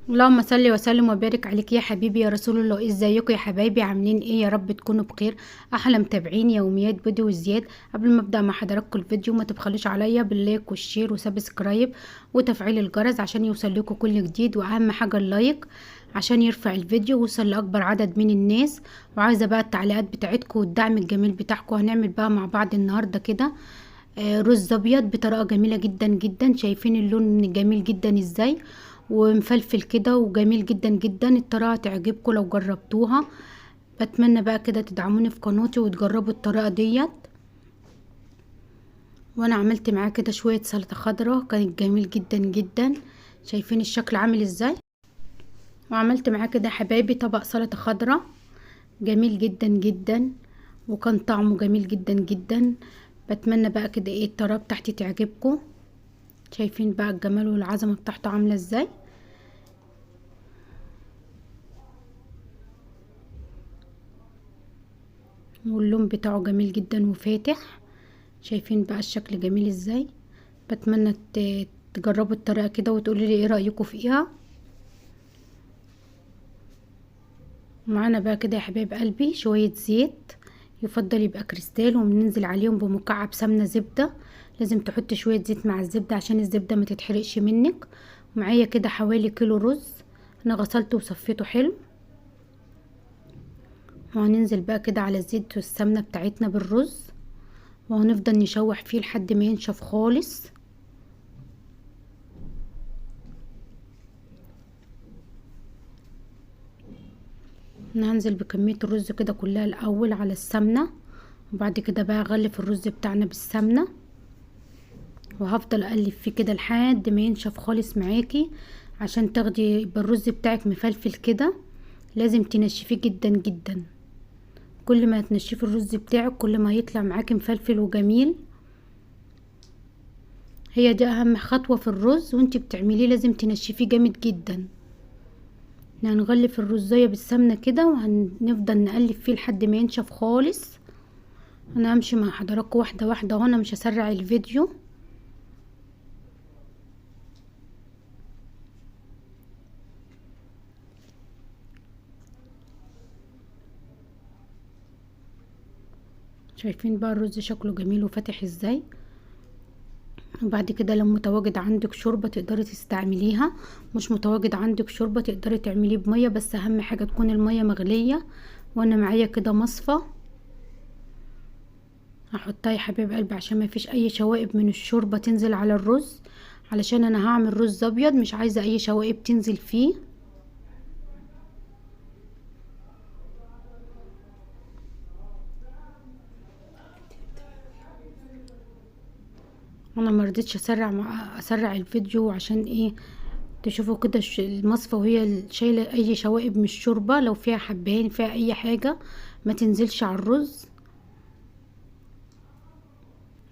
اللهم صل وسلم وبارك عليك يا حبيبي يا رسول الله. ازيكم يا حبايبي؟ عاملين ايه؟ يا رب تكونوا بخير. احلى متابعين يوميات بودي وزياد. قبل ما ابدا مع حضراتكم الفيديو ما تبخلوش عليا باللايك والشير وسبسكرايب وتفعيل الجرس عشان يوصل لكم كل جديد، واهم حاجه اللايك عشان يرفع الفيديو ويوصل لاكبر عدد من الناس. وعايزه بقى التعليقات بتاعتكم والدعم الجميل بتاعكم. هنعمل بقى مع بعض النهارده كده رز ابيض بطريقه جميله جدا جدا. شايفين اللون جميل جدا ازاي ومفلفل كده وجميل جدا جدا. الطريقه تعجبكم لو جربتوها. بتمنى بقى كده تدعموني في قناتي وتجربوا الطريقه ديت. وانا عملت معاه كده شويه سلطه خضراء كانت جميل جدا جدا. شايفين الشكل عامل ازاي؟ وعملت معاه كده حبايبي طبق سلطه خضراء جميل جدا جدا، وكان طعمه جميل جدا جدا. بتمنى بقى كده ايه الطريقه بتاعتي تعجبكم. شايفين بقى الجمال والعظمه بتاعته عامله ازاي؟ واللون بتاعه جميل جدا وفاتح. شايفين بقى الشكل جميل ازاي؟ بتمنى تجربوا الطريقه كده وتقولوا لي ايه رايكم فيها. معانا بقى كده يا حبايب قلبي شويه زيت، يفضل يبقى كريستال، وبننزل عليهم بمكعب سمنه زبده. لازم تحط شويه زيت مع الزبده عشان الزبده ما تتحرقش منك. معايا كده حوالي كيلو رز انا غسلته وصفيته حلو. وهننزل بقى كده على الزيت والسمنه بتاعتنا بالرز، وهنفضل نشوح فيه لحد ما ينشف خالص. انا هنزل بكمية الرز كده كلها الاول على السمنة، وبعد كده بقى اغلف الرز بتاعنا بالسمنة، وهفضل اقلب فيه كده لحد ما ينشف خالص معاكي. عشان تاخدي يبقى الرز بتاعك مفلفل كده لازم تنشفيه جدا جدا. كل ما تنشفي الرز بتاعك كل ما يطلع معاكي مفلفل وجميل. هي دي اهم خطوة في الرز وانتي بتعمليه، لازم تنشفيه جامد جدا. هنغلف الرزية بالسمنة كده وهنفضل نقلب فيه لحد ما ينشف خالص. انا همشي مع حضراتكم واحدة واحدة وانا مش هسرع الفيديو. شايفين بقى الرز شكله جميل وفاتح ازاي؟ وبعد كده لو متواجد عندك شوربة تقدري تستعمليها، مش متواجد عندك شوربة تقدري تعمليه بمية، بس اهم حاجة تكون المية مغلية. وانا معايا كده مصفى هحطها يا حبيب قلبي عشان ما فيش اي شوائب من الشوربة تنزل على الرز، علشان انا هعمل رز ابيض مش عايزة اي شوائب تنزل فيه. انا مرضتش اسرع الفيديو عشان ايه تشوفوا كده المصفى وهي شايله اي شوائب من الشوربه، لو فيها حبهان فيها اي حاجه ما تنزلش على الرز،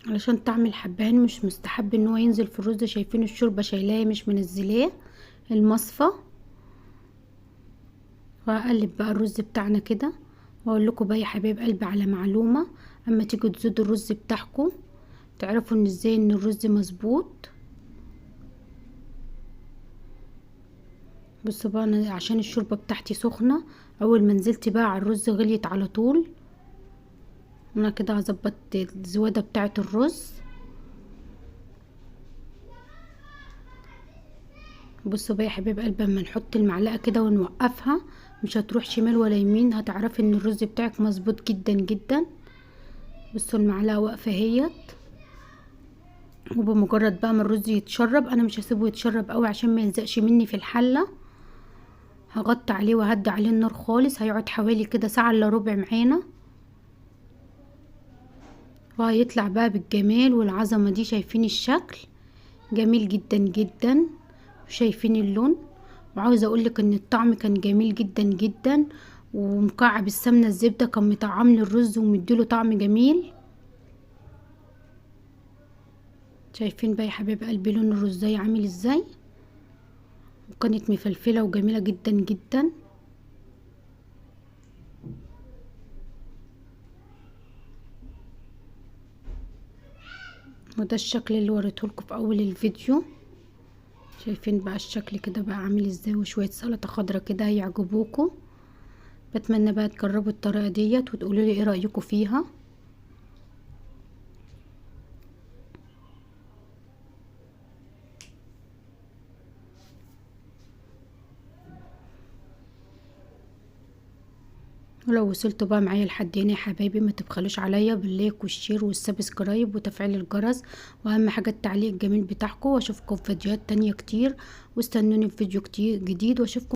علشان طعم الحبهان مش مستحب ان هو ينزل في الرز. شايفين الشوربه شايلاه مش منزلاه المصفى. وهقلب بقى الرز بتاعنا كده. واقول لكم بقى يا حبايب قلبي على معلومه، اما تيجوا تزودوا الرز بتاعكم تعرفوا ان ازاي ان الرز مظبوط. بصوا بقى انا عشان الشوربه بتاعتي سخنه، اول ما نزلت بقى على الرز غليت على طول. انا كده هظبط الزواده بتاعه الرز. بصوا بقى يا حبيب قلبي اما نحط المعلقه كده ونوقفها مش هتروح شمال ولا يمين، هتعرفي ان الرز بتاعك مظبوط جدا جدا. بصوا المعلقه واقفه اهيت. وبمجرد بقى ما الرز يتشرب، انا مش هسيبه يتشرب قوي عشان ما يلزقش مني في الحله، هغطي عليه وهدي عليه النار خالص. هيقعد حوالي كده ساعه الا ربع معانا، وهيطلع بقى بالجمال والعظمه دي. شايفين الشكل جميل جدا جدا، شايفين اللون. وعاوزه اقولك ان الطعم كان جميل جدا جدا، ومكعب السمنه الزبده كان مطعم لي الرز ومديله طعم جميل. شايفين بقى يا حبايب قلبي لون الرزايه عامل ازاي؟ وكانت مفلفله وجميله جدا جدا. وده الشكل اللي وريتهولكوا في اول الفيديو. شايفين بقى الشكل كده بقى عامل ازاي، وشوية سلطة خضرا كده هيعجبوكم. بتمنى بقى تجربوا الطريقة ديت وتقولوا لي ايه رأيكم فيها. ولو وصلتوا بقى معايا لحد هنا يا حبايبي، ما تبخلوش عليا باللايك والشير والسبسكرايب وتفعيل الجرس، واهم حاجه التعليق الجميل بتاعكم. واشوفكم في فيديوهات تانية كتير، واستنوني في فيديو كتير جديد، واشوفكم